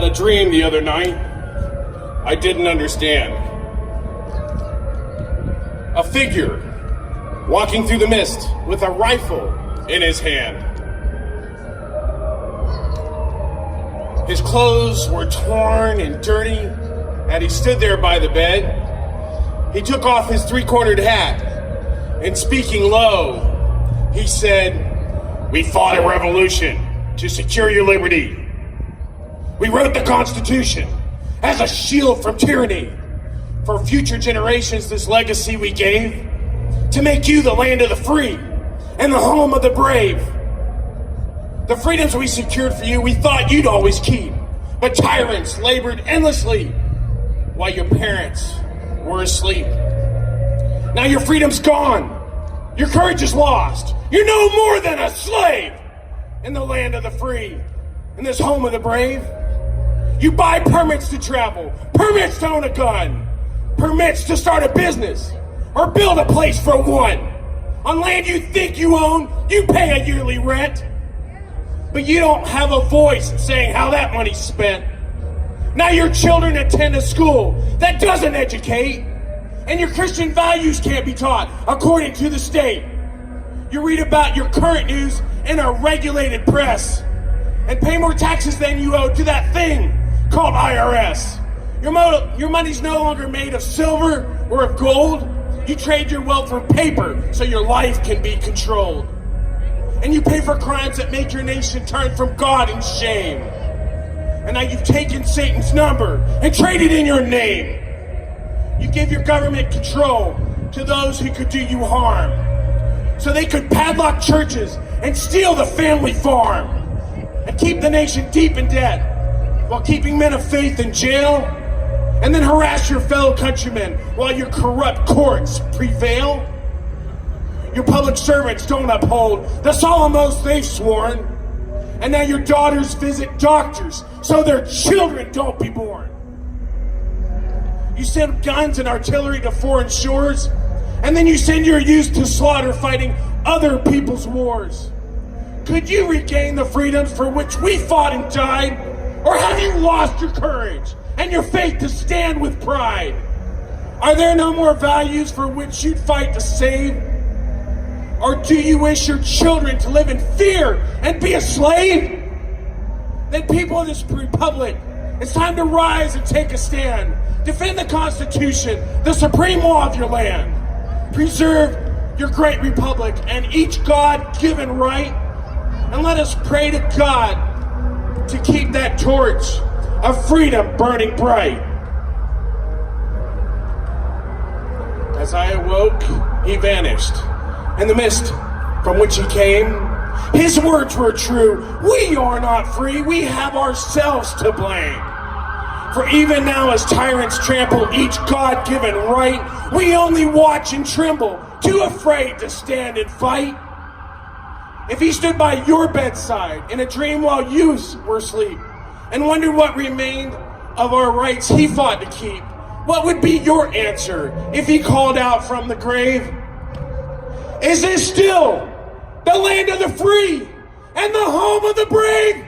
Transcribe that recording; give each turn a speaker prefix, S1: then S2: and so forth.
S1: a dream the other night I didn't understand. A figure walking through the mist with a rifle in his hand. His clothes were torn and dirty, and he stood there by the bed. He took off his three-cornered hat, and speaking low, he said, "We fought a revolution to secure your liberty. We wrote the Constitution as a shield from tyranny. For future generations, this legacy we gave to make you the land of the free and the home of the brave. The freedoms we secured for you, we thought you'd always keep, but tyrants labored endlessly while your parents were asleep. Now your freedom's gone. Your courage is lost. You're no more than a slave in the land of the free, in this home of the brave. You buy permits to travel, permits to own a gun, permits to start a business or build a place for one. On land you think you own, you pay a yearly rent. But you don't have a voice saying how that money's spent. Now your children attend a school that doesn't educate, and your Christian values can't be taught according to the state. You read about your current news in a regulated press and pay more taxes than you owe to that thing called IRS. Your money's no longer made of silver or of gold. You trade your wealth for paper so your life can be controlled. And you pay for crimes that make your nation turn from God in shame. And now you've taken Satan's number and traded in your name. You give your government control to those who could do you harm, so they could padlock churches and steal the family farm and keep the nation deep in debt while keeping men of faith in jail, and then harass your fellow countrymen while your corrupt courts prevail. Your public servants don't uphold the solemn oaths they've sworn, and now your daughters visit doctors so their children don't be born. You send guns and artillery to foreign shores, and then you send your youth to slaughter fighting other people's wars. Could you regain the freedoms for which we fought and died, or have you lost your courage and your faith to stand with pride? Are there no more values for which you'd fight to save? Or do you wish your children to live in fear and be a slave? Then people of this republic, it's time to rise and take a stand. Defend the Constitution, the supreme law of your land. Preserve your great republic and each God-given right. And let us pray to God to keep that torch of freedom burning bright. As I awoke, he vanished. And the mist from which he came, his words were true. We are not free, we have ourselves to blame. For even now as tyrants trample each God-given right, we only watch and tremble, too afraid to stand and fight. If he stood by your bedside in a dream while you were asleep and wondered what remained of our rights he fought to keep, what would be your answer if he called out from the grave? Is this still the land of the free and the home of the brave?